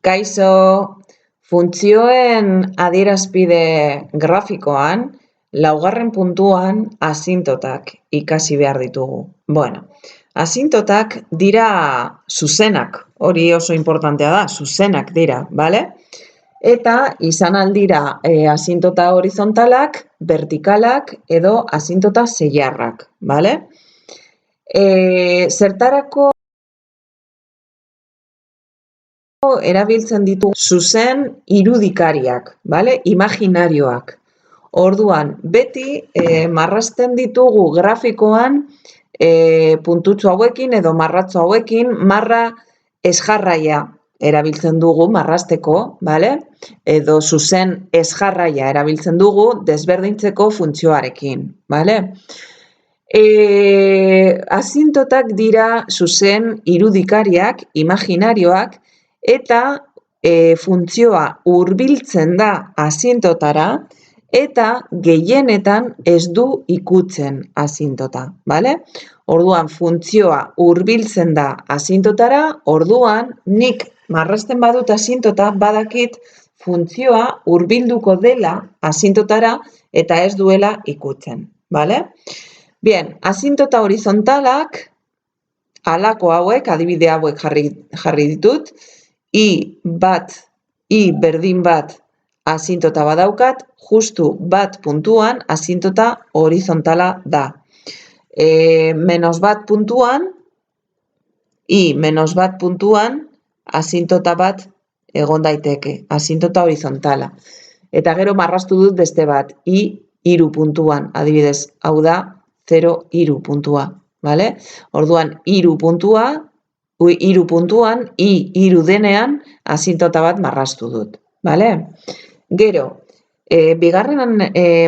Kaixo, funtzioen adierazpide grafikoan, laugarren puntuan asintotak ikasi behar ditugu. Bueno, asintotak dira zuzenak, hori oso importantea da, zuzenak dira, bale? Eta izan aldira asintota horizontalak, vertikalak edo asintota zeilarrak, bale? Zertarako erabiltzen ditu zuzen irudikariak, bale? Imaginarioak. Orduan, beti marrazten ditugu grafikoan puntutxo hauekin edo marratxo hauekin marra esjarraia erabiltzen dugu marrazteko, bale? Edo zuzen esjarraia erabiltzen dugu desberdintzeko funtzioarekin, bale? Asintotak dira zuzen irudikariak, imaginarioak, eta funtzioa hurbiltzen da asintotara, eta gehienetan ez du ikutzen asintota, bale? Orduan, funtzioa hurbiltzen da asintotara, orduan, nik marrazten badut asintota, badakit funtzioa hurbilduko dela asintotara, eta ez duela ikutzen, bale? Bien, asintota horizontalak, halako hauek, adibide hauek jarri ditut, I berdin bat asintota badaukat, justu bat puntuan asintota horizontala da. Menos bat puntuan, I menos bat puntuan asintota bat egon daiteke, asintota horizontala. Eta gero marraztu dut beste bat, I 3 puntuan, adibidez, hau da 0 3 puntua, bale? Orduan, 3 puntuan, I 3 denean asintota bat marraztu dut, bale? Gero, bigarren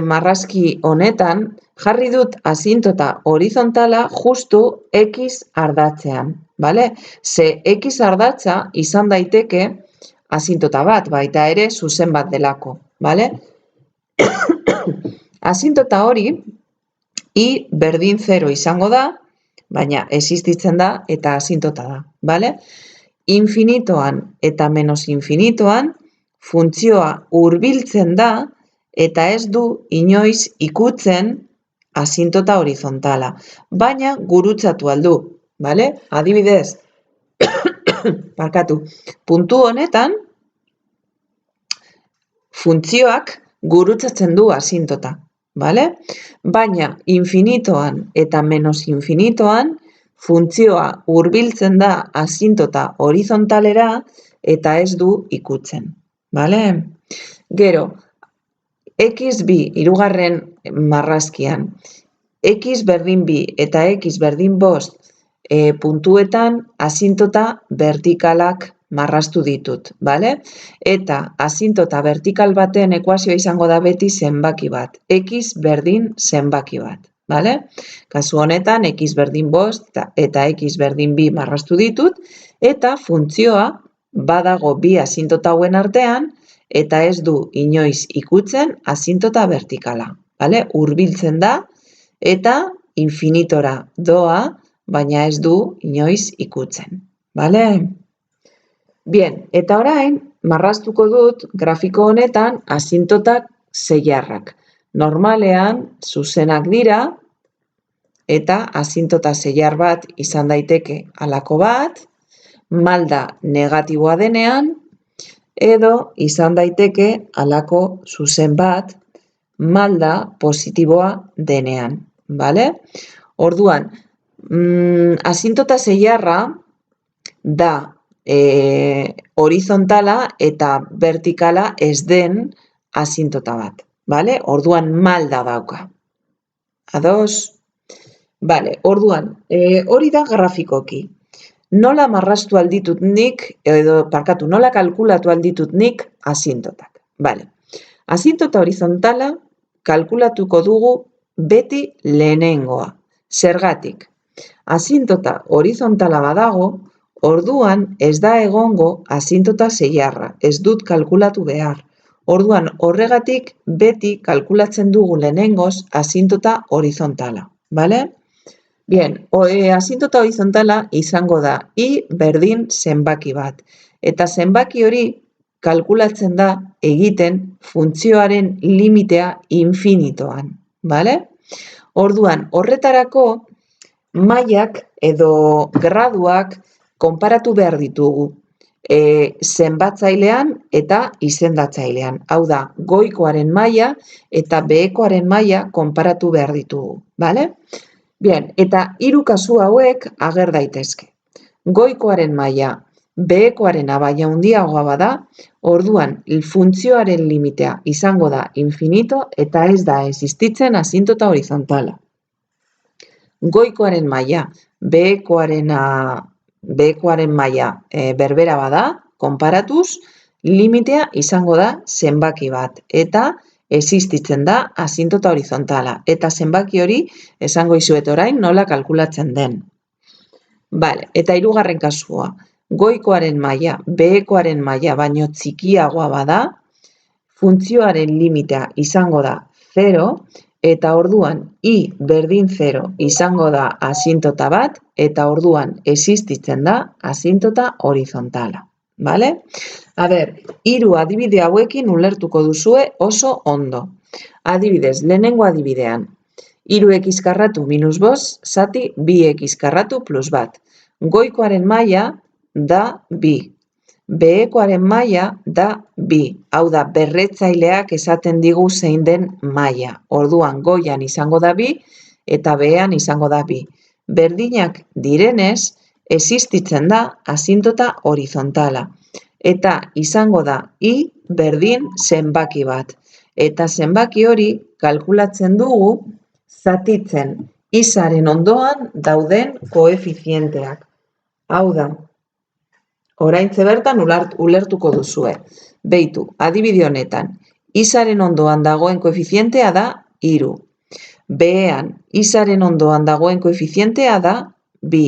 marrazki honetan jarri dut asintota horizontala justu X ardatzean, bale? Ze X ardatza izan daiteke asintota bat, baita ere zuzen bat delako, bale? Asintota hori I berdin 0 izango da, baina existitzen da eta asintota da, bale? Infinitoan eta menos infinitoan funtzioa hurbiltzen da eta ez du inoiz ikutzen asintota horizontala, baina gurutzatu aldu, bale? Adibidez, puntu honetan funtzioak gurutzatzen du asintota, bale? Baina infinitoan eta menos infinitoan funtzioa hurbiltzen da asintota horizontalera eta ez du ikutzen, bale? Gero, X2 hirugarren marrazkian, X berdin 2 eta X berdin 5 puntuetan asintota vertikalak marraztu ditut, bale? Eta asintota vertikal baten ekuazioa izango da beti zenbaki bat, X berdin zenbaki bat, bale? Kasu honetan, X berdin 5 eta X berdin 2 marraztu ditut, eta funtzioa badago bi asintota hauen artean, eta ez du inoiz ikutzen asintota vertikala, bale? Hurbiltzen da, eta infinitora doa, baina ez du inoiz ikutzen, bale? Bien, eta orain, marraztuko dut grafiko honetan asintotak zeilarrak. Normalean, zuzenak dira, eta asintota zeilar bat izan daiteke halako bat, malda negatiboa denean, edo izan daiteke halako zuzen bat, malda positiboa denean, bale? Orduan, asintota zeilarra da horizontala eta vertikala ez den asintota bat, bale? Orduan malda dauka. Ados? Bale, orduan, hori da grafikoki. Nola marraztu alditut nik, nola kalkulatu alditut nik asintotak. Bale, asintota horizontala kalkulatuko dugu beti lehenengoa. Zergatik, asintota horizontala badago, orduan ez da egongo asintota zeilarra, ez dut kalkulatu behar. Orduan horregatik beti kalkulatzen dugu lehenengoz asintota horizontala, bale? Bien, asintota horizontala izango da I berdin zenbaki bat. Eta zenbaki hori kalkulatzen da egiten funtzioaren limitea infinitoan. Bale? Orduan, horretarako mailak edo graduak konparatu behar ditugu. Zenbatzailean eta izendatzailean. Hau da, goikoaren maila eta behekoaren maila konparatu behar ditugu. Bale? Bien, eta hiru kasu hauek ager daitezke. Goikoaren maila behekoarena baina handiagoa bada, orduan funtzioaren limitea izango da infinito eta ez da existitzen asintota horizontala. Goikoaren maila behekoaren maila berbera bada, konparatuz, limitea izango da zenbaki bat eta existitzen da asintota horizontala. Eta zenbaki hori esango izuet orain nola kalkulatzen den. Vale, eta hirugarren kasua. Goikoaren maila behekoaren maila baino txikiagoa bada, funtzioaren limitea izango da 0, eta orduan I berdin 0 izango da asintota bat, eta orduan existitzen da asintota horizontala. Vale? A ber, hiru adibide hauekin ulertuko duzue oso ondo. Adibidez, lehenengo adibidean, 3x karratu minus 5 zati 2x karratu plus 1. Goikoaren maila da 2. Behekoaren maila da 2. Hau da, berretzaileak esaten digu zein den maila. Orduan, goian izango da 2 eta behean izango da 2. Berdinak direnez, existitzen da asintota horizontala. Eta izango da I berdin zenbaki bat. Eta zenbaki hori kalkulatzen dugu zatitzen izaren ondoan dauden koefizienteak. Hau da, oraintxe bertan ulertuko duzue. Beitu, adibide honetan, izaren ondoan dagoen koefizientea da 3. Behean, izaren ondoan dagoen koefizientea da 2.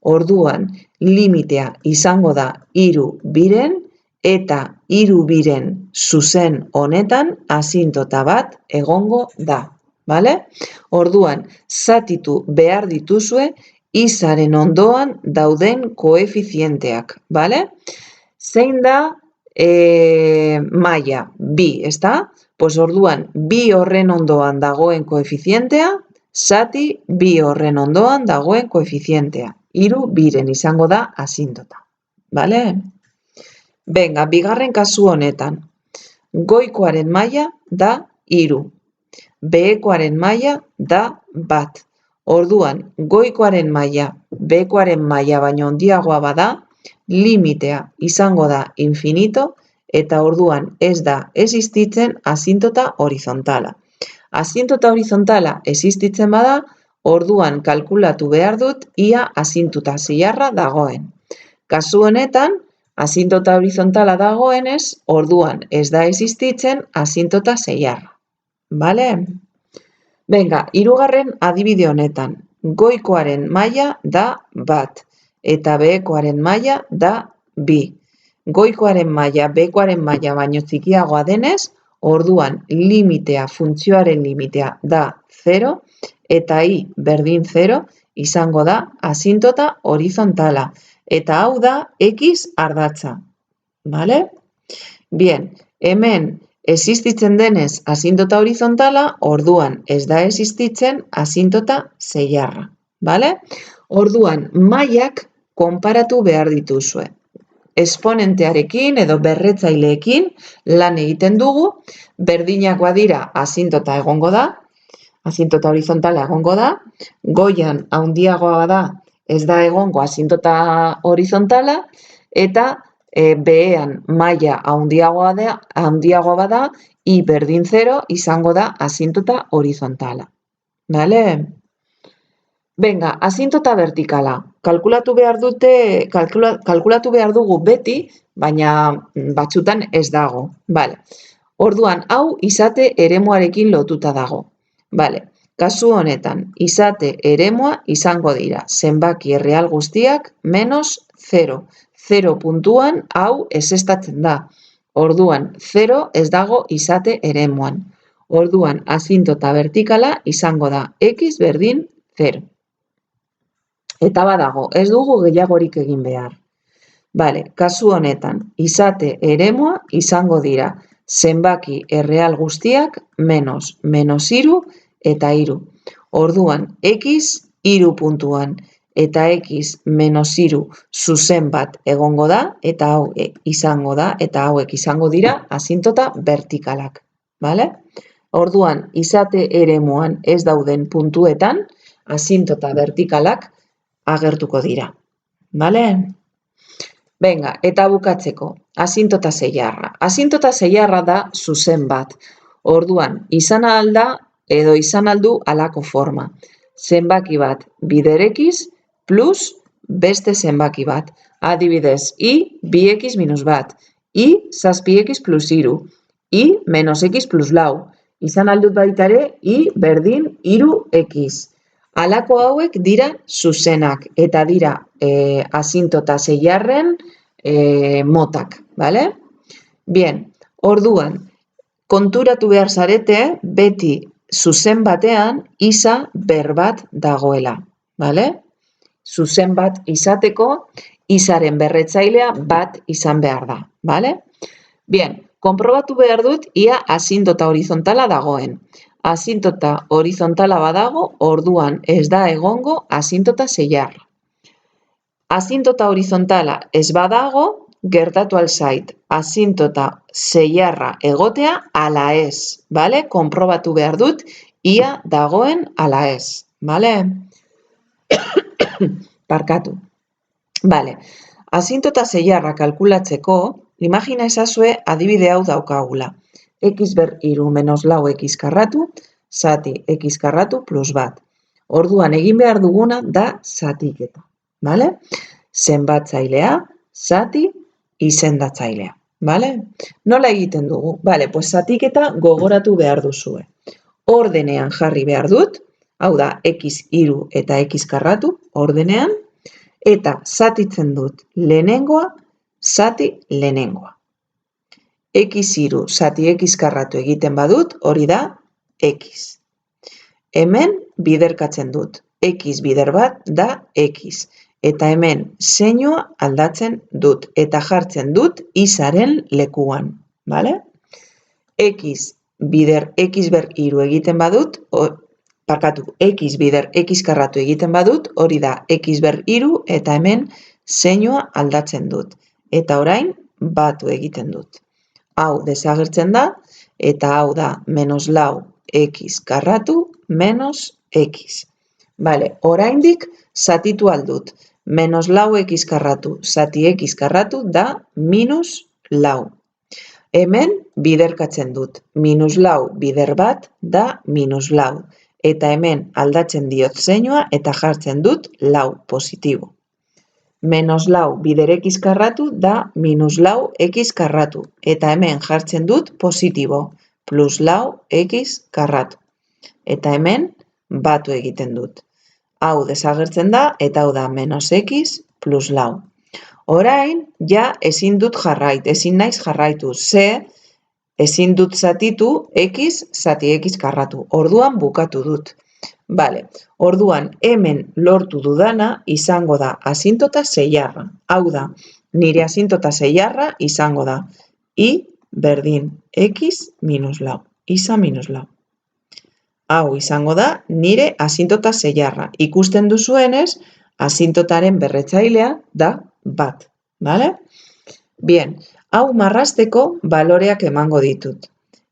Orduan, limitea izango da 3 biren eta 3 biren zuzen honetan asintota bat egongo da. Vale? Orduan, zatitu behar dituzue izaren ondoan dauden koefizienteak. Vale? Zein da maila 2, ezta? Pues orduan, 2 horren ondoan dagoen koefizientea, zati 2 horren ondoan dagoen koefizientea. 3 biren izango da asintota. Vale? Venga, bigarren kasu honetan. Goikoaren maila da 3. Behekoaren maila da 1. Orduan, goikoaren maila, behekoaren maila baino handiagoa bada, limitea izango da infinito eta orduan ez da existitzen asintota horizontala. Asintota horizontala existitzen bada, orduan kalkulatu behar dut ia asintota zilarra dagoen. Kasu honetan, asintota horizontala dagoenez, orduan ez da existitzen asintota zilarra. Vale? Venga, hirugarren adibide honetan, goikoaren maila da 1 eta behekoaren maila da 2. Goikoaren maila behekoaren maila baino txikiagoa denez, orduan limitea, funtzioaren limitea da 0 eta I berdin 0 izango da asintota horizontala. Eta hau da X ardatza. Vale? Bien, hemen existitzen denez asintota horizontala, orduan ez da existitzen asintota zilarra. Vale? Orduan, mailak konparatu behar dituzue. Esponentearekin edo berretzaileekin lan egiten dugu, berdinak badira asintota egongo da, asintota horizontala egongo da, goian handiagoa bada ez da egongo asintota horizontala, eta behean maila handiagoa bada, I berdin 0 izango da asintota horizontala. Vale? Venga, asintota vertikala. Kalkulatu behar dugu beti, baina batzutan ez dago. Vale. Orduan, hau izate eremuarekin lotuta dago. Vale. Kasu honetan, izate eremua izango dira zenbaki erreal guztiak menos 0. 0 puntuan hau ezeztatzen da. Orduan, 0 ez dago izate eremuan. Orduan, asintota vertikala izango da X berdin 0. Eta badago, ez dugu gehiagorik egin behar. Bale, kasu honetan, izate eremua izango dira zenbaki erreal guztiak menos 3 eta 3. Orduan, x 3 puntuan eta x menos 3 zuzen bat egongo da, eta hau izango da, eta hauek izango dira asintota vertikalak. Bale? Orduan, izate eremuan ez dauden puntuetan, asintota vertikalak agertuko dira. Bale? Venga, eta bukatzeko, asintota zeiarra. Asintota zeiarra da zuzen bat. Orduan, izan alda edo izan aldu alako forma. Zenbaki bat bider x plus beste zenbaki bat. Adibidez, i 2x minus bat, i 7x plus 3, i menos x plus lau. Izan aldut baitare, i berdin 3x. Alako hauek dira zuzenak eta dira asintota zeiarren motak, bale? Bien, orduan, konturatu behar zarete beti zuzen batean isa berbat dagoela, bale? Zuzen bat izateko isaren berretzailea bat izan behar da, bale? Bien, konprobatu behar dut ia asintota horizontala dagoen. Asintota horizontala badago, orduan ez da egongo asintota zeiarra. Asintota horizontala ez badago, gertatu alzait asintota zeiarra egotea ala ez, bale? Konprobatu behar dut ia dagoen ala ez, bale? Barkatu. Bale, asintota zeiarra kalkulatzeko, imagina ezazue adibide hau daukagula. X ber 3 menos lau x karratu, zati x karratu plus bat. Orduan egin behar duguna da zatiketa. Bale? Zenbatzailea, zati, izendatzailea. Bale? Nola egiten dugu? Bale, pues zatiketa gogoratu behar duzue. Ordenean jarri behar dut, hau da x 3 eta x karratu, ordenean, eta zatitzen dut lehenengoa, zati lehenengoa. X 3 zati x karratu egiten badut, hori da x. Hemen biderkatzen dut. X bider bat da x. Eta hemen zeinua aldatzen dut. Eta jartzen dut isaren lekuan. Bale? X ber 3 egiten badut, x bider x karratu egiten badut, hori da x ber 3 eta hemen zeinua aldatzen dut. Eta orain batu egiten dut. Hau desagertzen da, eta hau da menos lau x karratu menos x. Bale, oraindik zatitu aldut. Menos lau x karratu zati x karratu da minus lau. Hemen biderkatzen dut. Minus lau bider bat da minus lau. Eta hemen aldatzen diot zeinua eta jartzen dut lau positibo. Menos lau bider x karratu da minus lau x karratu. Eta hemen jartzen dut positibo, plus lau x karratu. Eta hemen batu egiten dut. Hau desagertzen da, eta hau da menos x plus lau. Orain, ja ezin dut ezin naiz jarraitu. Ze, ezin dut zatitu x zati x karratu. Orduan bukatu dut. Bale, orduan hemen lortu dudana izango da asintota zeiarra. Hau da, nire asintota zeiarra izango da i berdin x minus lau, isa minus lau. Hau izango da nire asintota zeiarra. Ikusten duzuenez, asintotaren berretzailea da bat. Bale? Bien, hau marrasteko baloreak emango ditut.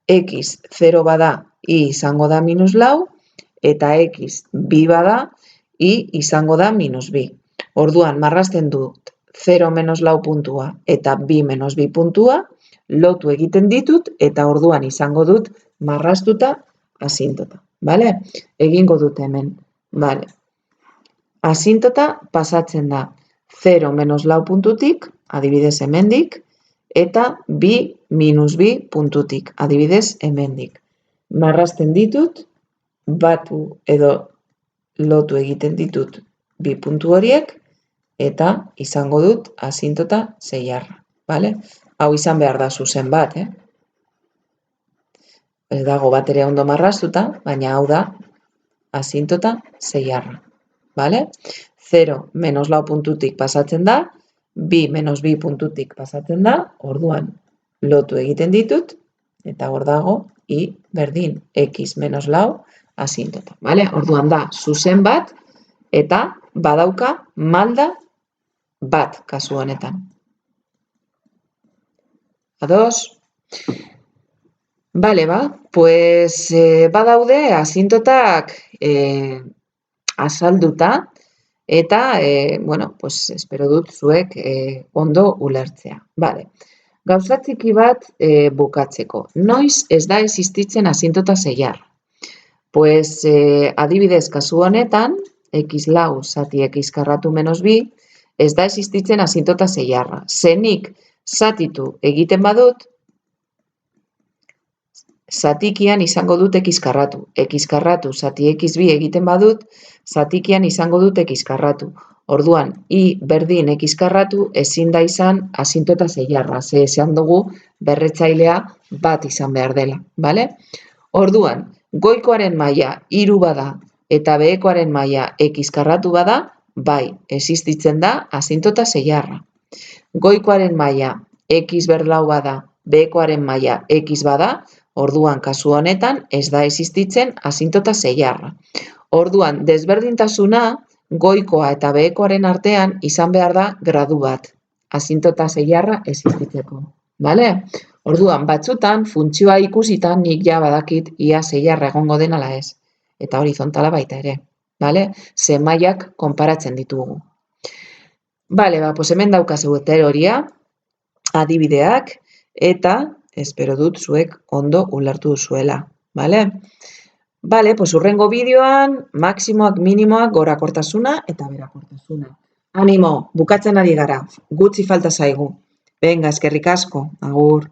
X 0 bada i izango da minus lau, eta x bi bada, i izango da minus bi. Orduan, marrasten dut 0 menos lau puntua eta bi menos bi puntua, lotu egiten ditut, eta orduan izango dut marrastuta asintota. Bale? Egingo dut hemen. Bale. Asintota pasatzen da 0 menos lau puntutik, adibidez hemendik, eta bi minus bi puntutik, adibidez hemendik. Marrasten ditut, batu edo lotu egiten ditut bi puntu horiek, eta izango dut asintota zeiarra. Bale? Hau izan behar da zuzen bat, Ez dago bat ere ondo marrastuta, baina hau da asintota zeiarra. Bale? 0 menos lau puntutik pasatzen da, bi menos bi puntutik pasatzen da, orduan lotu egiten ditut, eta hor dago, i berdin x menos lau asintota. Vale? Orduan da, zuzen bat, eta badauka malda bat kasu honetan. Ados? Bale, pues badaude asintotak azalduta, eta, bueno, pues espero dut zuek ondo ulertzea. Bale. Gauza txiki bat bukatzeko. Noiz ez da existitzen asintota zeiar? Pues adibidez kasu honetan, x lau zati x karratu menos bi, ez da existitzen asintota zeiarra. Zenik zatitu egiten badut, zatikian izango dut x karratu. X karratu zati x bi egiten badut, zatikian izango dut x karratu. Orduan, i berdin x karratu ezin da izan asintota zeiarra. Ze esan dugu berretzailea bat izan behar dela. Vale? Orduan, goikoaren maila 3 bada eta behekoaren maila x karratu bada, bai, existitzen da asintota zeiarra. Goikoaren maila x berlau bada, behekoaren maila x bada, orduan kasu honetan ez da existitzen asintota zeiarra. Orduan, desberdintasuna goikoa eta behekoaren artean izan behar da gradu bat. Asintota zeiarra existitzeko. Vale? Orduan, batzutan, funtzioa ikusitan nik ja badakit ia zeiarra egongo den ala ez. Eta horizontala baita ere. Vale? Ze mailak konparatzen ditugu. Bale, pues hemen daukazu teoria, adibideak, eta espero dut zuek ondo ulertu duzuela. Vale? Bale, pues hurrengo bideoan, maksimoak, minimoak, gorakortasuna eta berakortasuna. Animo, bukatzen ari gara, gutxi falta zaigu. Venga, eskerrik asko, agur.